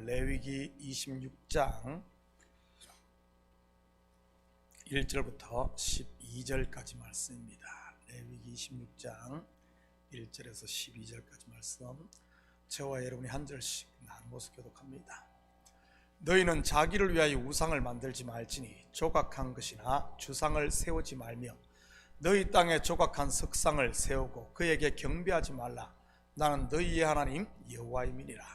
레위기 26장 1절부터 12절까지 말씀입니다. 레위기 26장 1절에서 12절까지 말씀, 저와 여러분이 한 절씩 나누어서 교독합니다. 너희는 자기를 위하여 우상을 만들지 말지니 조각한 것이나 주상을 세우지 말며 너희 땅에 조각한 석상을 세우고 그에게 경배하지 말라. 나는 너희의 하나님 여호와임이니라.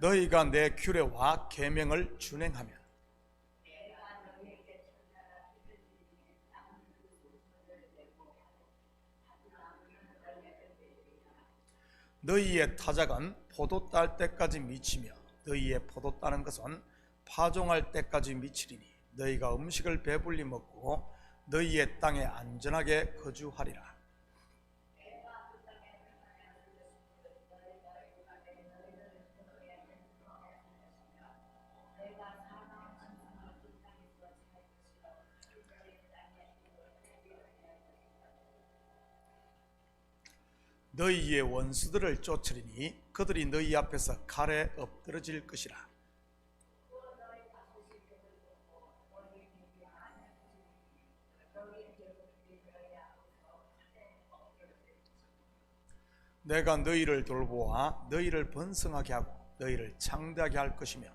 너희가 내 규례와 계명을 준행하면 너희의 타작은 포도 딸 때까지 미치며 너희의 포도 따는 것은 파종할 때까지 미치리니 너희가 음식을 배불리 먹고 너희의 땅에 안전하게 거주하리라. 너희의 원수들을 쫓으리니 그들이 너희 앞에서 칼에 엎드러질 것이라. 내가 너희를 돌보아 너희를 번성하게 하고 너희를 창대하게 할 것이며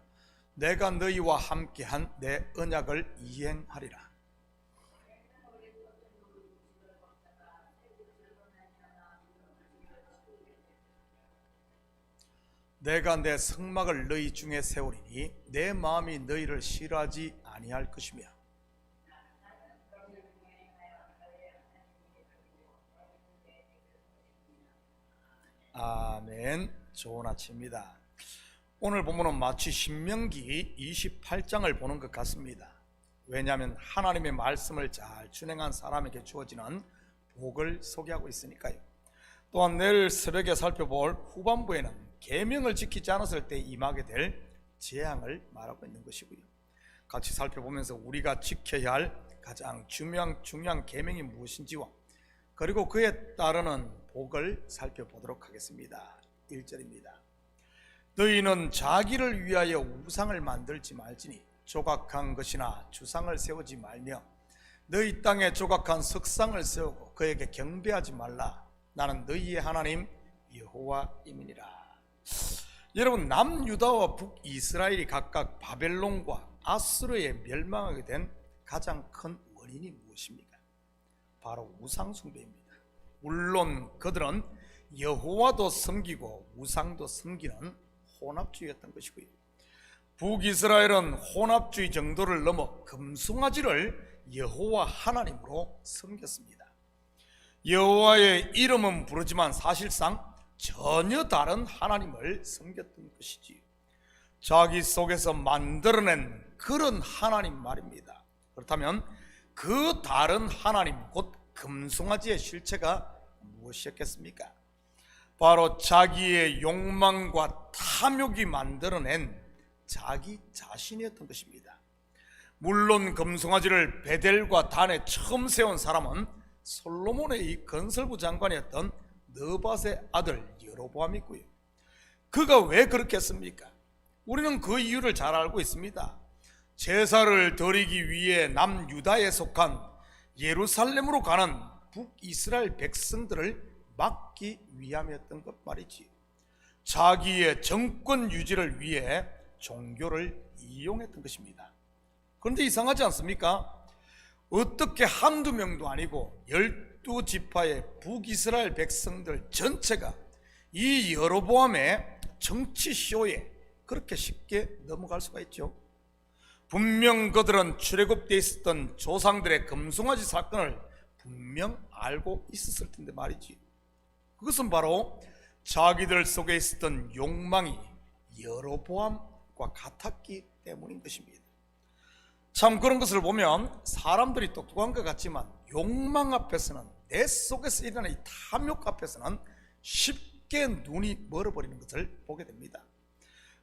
내가 너희와 함께한 내 언약을 이행하리라. 내가 내 성막을 너희 중에 세우리니 내 마음이 너희를 싫어하지 아니할 것이며 아멘. 좋은 아침입니다. 오늘 본문은 마치 신명기 28장을 보는 것 같습니다. 왜냐하면 하나님의 말씀을 잘 준행한 사람에게 주어지는 복을 소개하고 있으니까요. 또한 내일 새벽에 살펴볼 후반부에는 계명을 지키지 않았을 때 임하게 될 재앙을 말하고 있는 것이고요. 같이 살펴보면서 우리가 지켜야 할 가장 중요한 계명이 무엇인지와 그리고 그에 따르는 복을 살펴보도록 하겠습니다. 1절입니다. 너희는 자기를 위하여 우상을 만들지 말지니 조각한 것이나 주상을 세우지 말며 너희 땅에 조각한 석상을 세우고 그에게 경배하지 말라. 나는 너희의 하나님 여호와임이니라. 여러분, 남유다와 북이스라엘이 각각 바벨론과 아수르에 멸망하게 된 가장 큰 원인이 무엇입니까? 바로 우상숭배입니다. 물론 그들은 여호와도 섬기고 우상도 섬기는 혼합주의였던 것이고요. 북이스라엘은 혼합주의 정도를 넘어 금송아지를 여호와 하나님으로 섬겼습니다. 여호와의 이름은 부르지만 사실상 전혀 다른 하나님을 섬겼던 것이지요. 자기 속에서 만들어낸 그런 하나님 말입니다. 그렇다면 그 다른 하나님, 곧 금송아지의 실체가 무엇이었겠습니까? 바로 자기의 욕망과 탐욕이 만들어낸 자기 자신이었던 것입니다. 물론 금송아지를 베델과 단에 처음 세운 사람은 솔로몬의 이 건설부 장관이었던 느밧의 아들 여로보암이고요. 그가 왜 그렇게 했습니까? 우리는 그 이유를 잘 알고 있습니다. 제사를 드리기 위해 남유다에 속한 예루살렘으로 가는 북이스라엘 백성들을 막기 위함이었던 것 말이지. 자기의 정권 유지를 위해 종교를 이용했던 것입니다. 그런데 이상하지 않습니까? 어떻게 한두 명도 아니고 12지파의 북이스라엘 백성들 전체가 이 여로보암의 정치쇼에 그렇게 쉽게 넘어갈 수가 있죠. 분명 그들은 출애굽되어 있었던 조상들의 금송아지 사건을 분명 알고 있었을 텐데 말이지. 그것은 바로 자기들 속에 있었던 욕망이 여로보암과 같았기 때문인 것입니다. 참 그런 것을 보면 사람들이 똑똑한 것 같지만 욕망 앞에서는, 내 속에서 일어나는 이 탐욕 앞에서는 쉽게 눈이 멀어버리는 것을 보게 됩니다.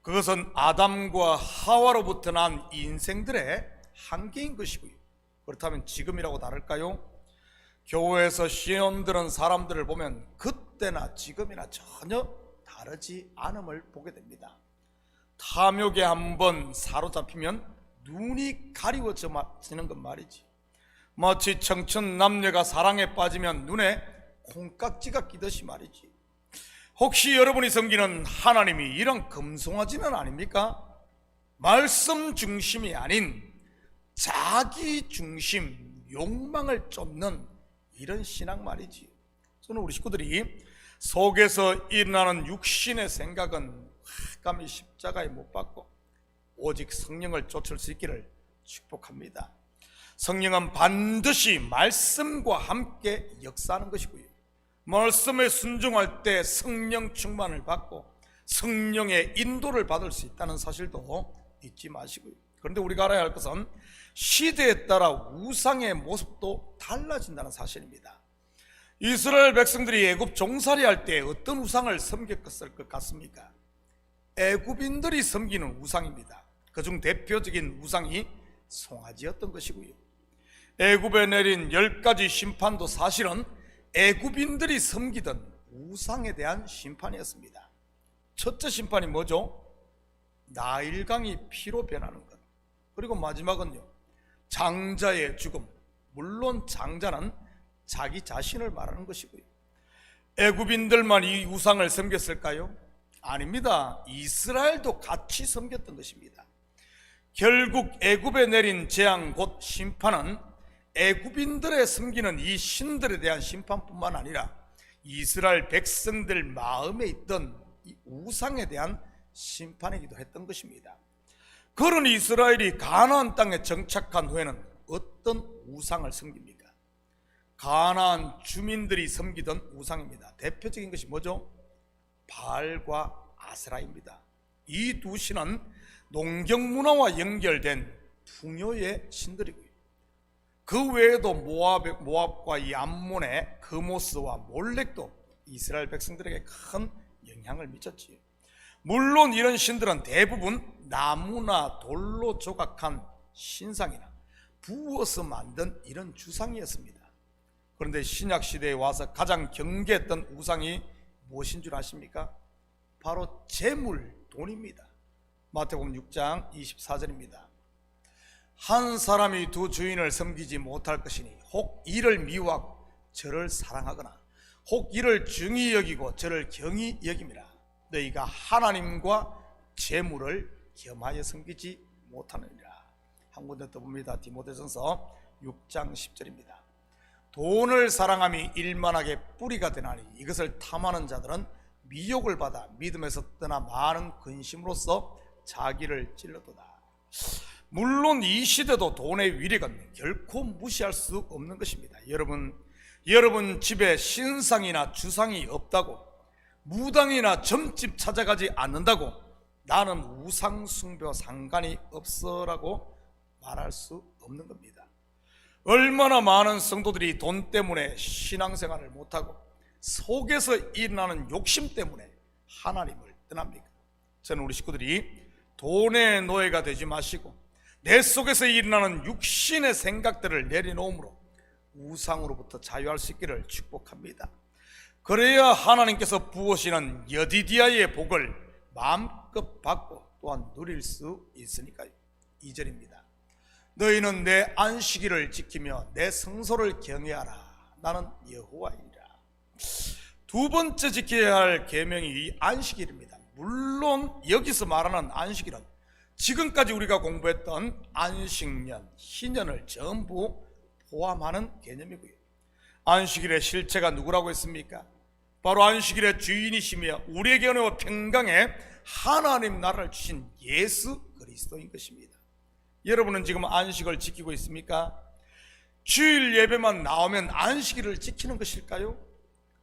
그것은 아담과 하와로부터 난 인생들의 한계인 것이고요. 그렇다면 지금이라고 다를까요? 교회에서 시험 들은 사람들을 보면 그때나 지금이나 전혀 다르지 않음을 보게 됩니다. 탐욕에 한번 사로잡히면 눈이 가리워지는 것 말이지. 마치 청춘 남녀가 사랑에 빠지면 눈에 콩깍지가 끼듯이 말이지. 혹시 여러분이 섬기는 하나님이 이런 금송아지는 아닙니까? 말씀 중심이 아닌 자기 중심, 욕망을 쫓는 이런 신앙 말이지. 저는 우리 식구들이 속에서 일어나는 육신의 생각은 감히 십자가에 못 박고 오직 성령을 쫓을 수 있기를 축복합니다. 성령은 반드시 말씀과 함께 역사하는 것이고요, 말씀에 순종할 때 성령 충만을 받고 성령의 인도를 받을 수 있다는 사실도 잊지 마시고요. 그런데 우리가 알아야 할 것은 시대에 따라 우상의 모습도 달라진다는 사실입니다. 이스라엘 백성들이 애굽 종살이 할 때 어떤 우상을 섬겼을 것 같습니까? 애굽인들이 섬기는 우상입니다. 그중 대표적인 우상이 송아지였던 것이고요, 애굽에 내린 10가지 심판도 사실은 애굽인들이 섬기던 우상에 대한 심판이었습니다. 첫째 심판이 뭐죠? 나일강이 피로 변하는 것. 그리고 마지막은요, 장자의 죽음. 물론 장자는 자기 자신을 말하는 것이고요. 애굽인들만 이 우상을 섬겼을까요? 아닙니다. 이스라엘도 같이 섬겼던 것입니다. 결국 애굽에 내린 재앙 곧 심판은 애굽인들의 섬기는 이 신들에 대한 심판뿐만 아니라 이스라엘 백성들 마음에 있던 이 우상에 대한 심판이기도 했던 것입니다. 그런 이스라엘이 가나안 땅에 정착한 후에는 어떤 우상을 섬깁니까? 가나안 주민들이 섬기던 우상입니다. 대표적인 것이 뭐죠? 바알과 아세라입니다. 이 두 신은 농경 문화와 연결된 풍요의 신들이고요, 그 외에도 모압과 이 암몬의 그모스와 몰렉도 이스라엘 백성들에게 큰 영향을 미쳤지요. 물론 이런 신들은 대부분 나무나 돌로 조각한 신상이나 부어서 만든 이런 주상이었습니다. 그런데 신약시대에 와서 가장 경계했던 우상이 무엇인 줄 아십니까? 바로 재물, 돈입니다. 마태복음 6장 24절입니다. 한 사람이 두 주인을 섬기지 못할 것이니 혹 이를 미워하고 저를 사랑하거나 혹 이를 중히 여기고 저를 경히 여김이라. 너희가 하나님과 재물을 겸하여 섬기지 못하느니라. 한 군데 더 봅니다. 디모데전서 6장 10절입니다. 돈을 사랑함이 일만하게 뿌리가 되나니 이것을 탐하는 자들은 미혹을 받아 믿음에서 떠나 많은 근심으로써 자기를 찔러도다. 물론 이 시대도 돈의 위력은 결코 무시할 수 없는 것입니다. 여러분 집에 신상이나 주상이 없다고, 무당이나 점집 찾아가지 않는다고 나는 우상 숭배와 상관이 없어라고 말할 수 없는 겁니다. 얼마나 많은 성도들이 돈 때문에 신앙생활을 못하고 속에서 일어나는 욕심 때문에 하나님을 떠납니까? 저는 우리 식구들이 돈의 노예가 되지 마시고 내 속에서 일어나는 육신의 생각들을 내려놓음으로 우상으로부터 자유할 수 있기를 축복합니다. 그래야 하나님께서 부으시는 여디디아의 복을 마음껏 받고 또한 누릴 수 있으니까요. 2절입니다. 너희는 내 안식일을 지키며 내 성소를 경외하라. 나는 여호와이니라. 두 번째 지켜야 할 계명이 이 안식일입니다. 물론 여기서 말하는 안식일은 지금까지 우리가 공부했던 안식년, 희년을 전부 포함하는 개념이고요. 안식일의 실체가 누구라고 했습니까? 바로 안식일의 주인이시며 우리에게 은혜와 평강의 하나님 나라를 주신 예수 그리스도인 것입니다. 여러분은 지금 안식을 지키고 있습니까? 주일 예배만 나오면 안식일을 지키는 것일까요?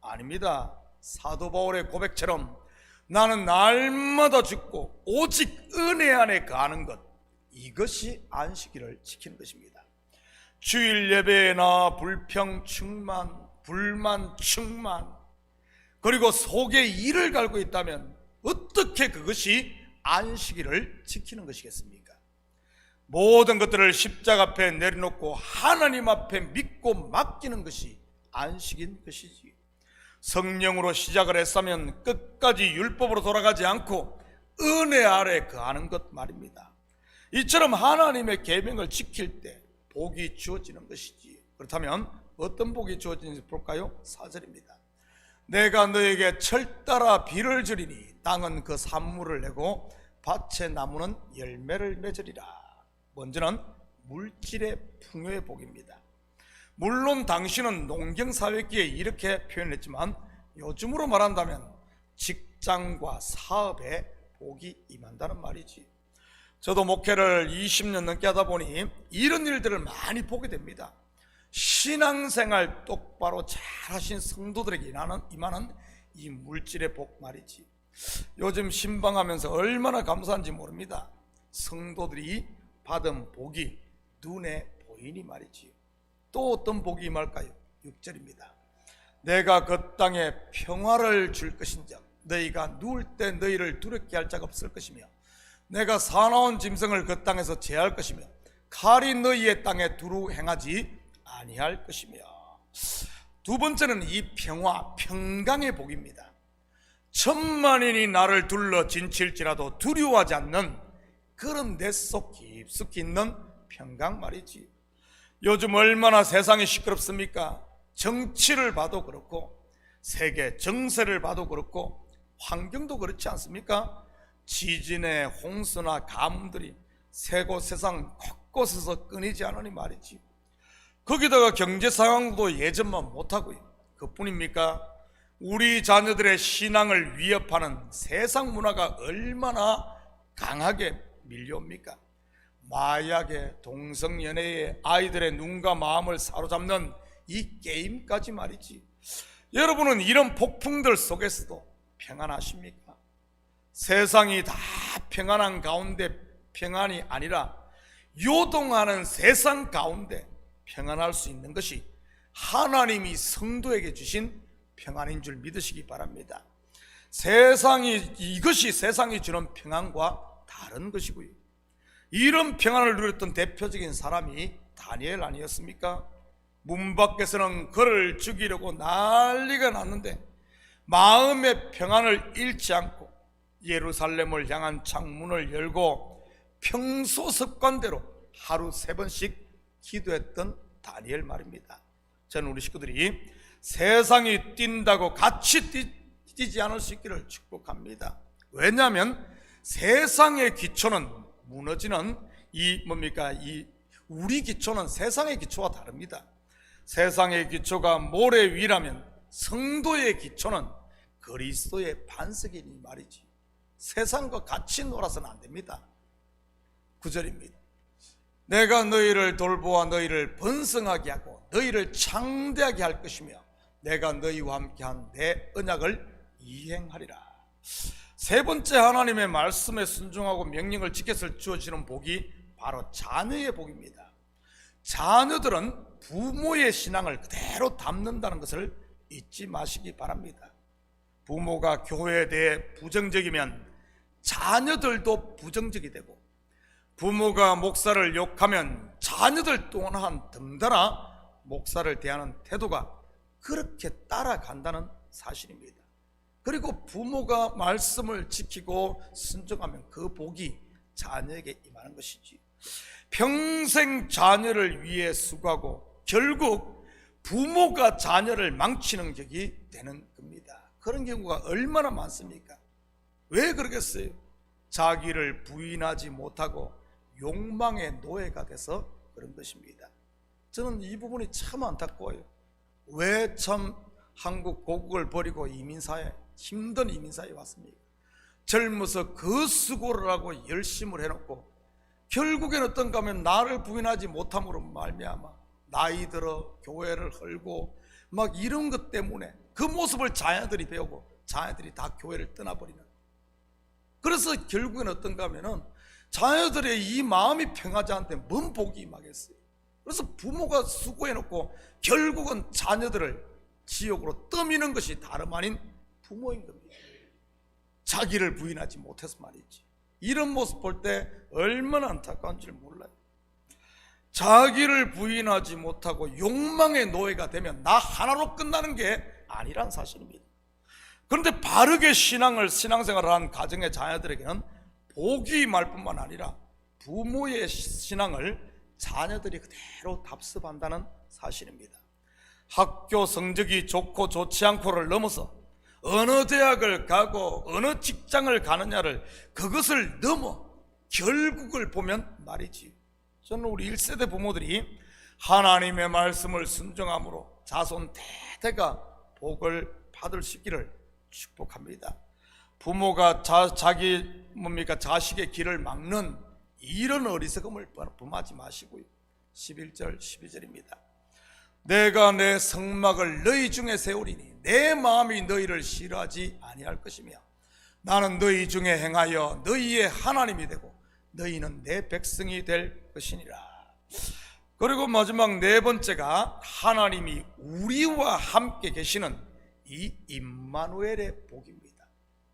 아닙니다. 사도 바울의 고백처럼 나는 날마다 죽고 오직 은혜 안에 가는 것, 이것이 안식일을 지키는 것입니다. 주일 예배에 나와 불평 충만, 불만 충만, 그리고 속에 이를 갈고 있다면 어떻게 그것이 안식일을 지키는 것이겠습니까? 모든 것들을 십자가 앞에 내려놓고 하나님 앞에 믿고 맡기는 것이 안식인 것이지. 성령으로 시작을 했으면 끝까지 율법으로 돌아가지 않고 은혜 아래 거하는 것 말입니다. 이처럼 하나님의 계명을 지킬 때 복이 주어지는 것이지. 그렇다면 어떤 복이 주어지는지 볼까요? 4절입니다. 내가 너에게 철따라 비를 주리니 땅은 그 산물을 내고 밭의 나무는 열매를 맺으리라. 먼저는 물질의 풍요의 복입니다. 물론 당신은 농경사회기에 이렇게 표현했지만 요즘으로 말한다면 직장과 사업에 복이 임한다는 말이지. 저도 목회를 20년 넘게 하다 보니 이런 일들을 많이 보게 됩니다. 신앙생활 똑바로 잘하신 성도들에게 임하는 이 물질의 복 말이지. 요즘 신방하면서 얼마나 감사한지 모릅니다. 성도들이 받은 복이 눈에 보이니 말이지. 또 어떤 복이 임할까요? 6절입니다. 내가 그 땅에 평화를 줄 것인즉 너희가 누울 때 너희를 두렵게 할 자가 없을 것이며 내가 사나운 짐승을 그 땅에서 제할 것이며 칼이 너희의 땅에 두루 행하지 아니할 것이며. 두 번째는 이 평화, 평강의 복입니다. 천만인이 나를 둘러 진칠지라도 두려워하지 않는 그런 내 속 깊숙이 있는 평강 말이지. 요즘 얼마나 세상이 시끄럽습니까? 정치를 봐도 그렇고 세계 정세를 봐도 그렇고 환경도 그렇지 않습니까? 지진의 홍수나 가뭄들이 세고 세상 곳곳에서 끊이지 않으니 말이지. 거기다가 경제 상황도 예전만 못하고요. 그뿐입니까? 우리 자녀들의 신앙을 위협하는 세상 문화가 얼마나 강하게 밀려옵니까? 마약에, 동성연애에, 아이들의 눈과 마음을 사로잡는 이 게임까지 말이지. 여러분은 이런 폭풍들 속에서도 평안하십니까? 세상이 다 평안한 가운데 평안이 아니라 요동하는 세상 가운데 평안할 수 있는 것이 하나님이 성도에게 주신 평안인 줄 믿으시기 바랍니다. 이것이 세상이 주는 평안과 다른 것이고요. 이런 평안을 누렸던 대표적인 사람이 다니엘 아니었습니까? 문 밖에서는 그를 죽이려고 난리가 났는데 마음의 평안을 잃지 않고 예루살렘을 향한 창문을 열고 평소 습관대로 하루 3번씩 기도했던 다니엘 말입니다. 저는 우리 식구들이 세상이 뛴다고 같이 뛰지 않을 수 있기를 축복합니다. 왜냐하면 세상의 기초는 무너지는 우리 기초는 세상의 기초와 다릅니다. 세상의 기초가 모래 위라면 성도의 기초는 그리스도의 반석이니 말이지. 세상과 같이 놀아서는 안 됩니다. 9절입니다. 내가 너희를 돌보아 너희를 번성하게 하고 너희를 창대하게 할 것이며 내가 너희와 함께한 내 언약을 이행하리라. 세 번째 하나님의 말씀에 순종하고 명령을 지켰을 주어지는 복이 바로 자녀의 복입니다. 자녀들은 부모의 신앙을 그대로 담는다는 것을 잊지 마시기 바랍니다. 부모가 교회에 대해 부정적이면 자녀들도 부정적이 되고 부모가 목사를 욕하면 자녀들 또한 덩달아 목사를 대하는 태도가 그렇게 따라간다는 사실입니다. 그리고 부모가 말씀을 지키고 순종하면 그 복이 자녀에게 임하는 것이지. 평생 자녀를 위해 수고하고 결국 부모가 자녀를 망치는 격이 되는 겁니다. 그런 경우가 얼마나 많습니까? 왜 그러겠어요? 자기를 부인하지 못하고 욕망의 노예가 돼서 그런 것입니다. 저는 이 부분이 참 안타까워요. 왜 참 한국 고국을 버리고 힘든 이민사회에 왔습니까? 젊어서 그 수고를 하고 열심을 해놓고 결국엔 어떤가 하면 나를 부인하지 못함으로 말미암아 나이 들어 교회를 헐고 막 이런 것 때문에 그 모습을 자녀들이 배우고 자녀들이 다 교회를 떠나버리는. 그래서 결국엔 어떤가 하면은 자녀들의 이 마음이 평하지 않는데 뭔 복이 임하겠어요. 그래서 부모가 수고해놓고 결국은 자녀들을 지옥으로 떠미는 것이 다름 아닌 부모인 겁니다. 자기를 부인하지 못해서 말이지. 이런 모습 볼 때 얼마나 안타까운 줄 몰라요. 자기를 부인하지 못하고 욕망의 노예가 되면 나 하나로 끝나는 게 아니란 사실입니다. 그런데 바르게 신앙생활을 한 가정의 자녀들에게는 복이 말 뿐만 아니라 부모의 신앙을 자녀들이 그대로 답습한다는 사실입니다. 학교 성적이 좋고 좋지 않고를 넘어서 어느 대학을 가고 어느 직장을 가느냐를, 그것을 넘어 결국을 보면 말이지, 저는 우리 1세대 부모들이 하나님의 말씀을 순종함으로 자손 대대가 복을 받을 수 있기를 축복합니다. 부모가 자식의 길을 막는 이런 어리석음을 범하지 마시고요. 11절 12절입니다. 내가 내 성막을 너희 중에 세우리니 내 마음이 너희를 싫어하지 아니할 것이며 나는 너희 중에 행하여 너희의 하나님이 되고 너희는 내 백성이 될 것이니라. 그리고 마지막 네 번째가 하나님이 우리와 함께 계시는 이 임마누엘의 복입니다.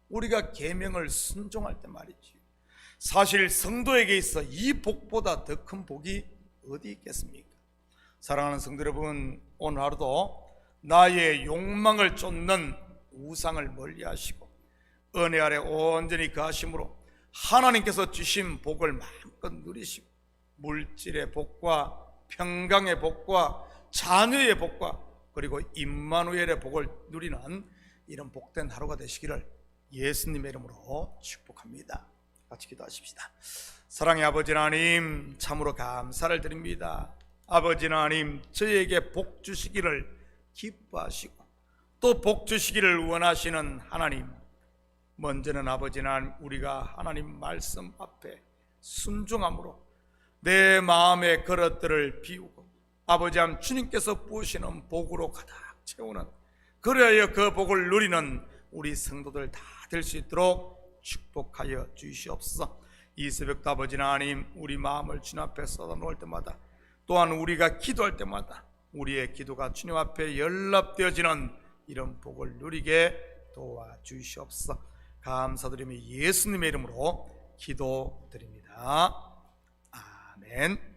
우리가 계명을 순종할 때 말이지, 사실 성도에게 있어 이 복보다 더 큰 복이 어디 있겠습니까? 사랑하는 성도 여러분, 오늘 하루도 나의 욕망을 쫓는 우상을 멀리하시고 은혜 아래 온전히 거하심으로 하나님께서 주신 복을 마음껏 누리시고 물질의 복과 평강의 복과 자녀의 복과 그리고 임마누엘의 복을 누리는 이런 복된 하루가 되시기를 예수님의 이름으로 축복합니다. 같이 기도하십시다. 사랑의 아버지 하나님, 참으로 감사를 드립니다. 아버지 하나님, 저에게 복 주시기를 기뻐하시고 또 복 주시기를 원하시는 하나님, 먼저는 아버지 하나님, 우리가 하나님 말씀 앞에 순종함으로 내 마음의 그릇들을 비우고 아버지 하나님 주님께서 부으시는 복으로 가득 채우는, 그래야 그 복을 누리는 우리 성도들 다 될 수 있도록 축복하여 주시옵소서. 이 새벽도 아버지 하나님, 우리 마음을 주님 앞에 쏟아놓을 때마다, 또한 우리가 기도할 때마다 우리의 기도가 주님 앞에 연락되어지는 이런 복을 누리게 도와주시옵소서. 감사드리며 예수님의 이름으로 기도드립니다. 아멘.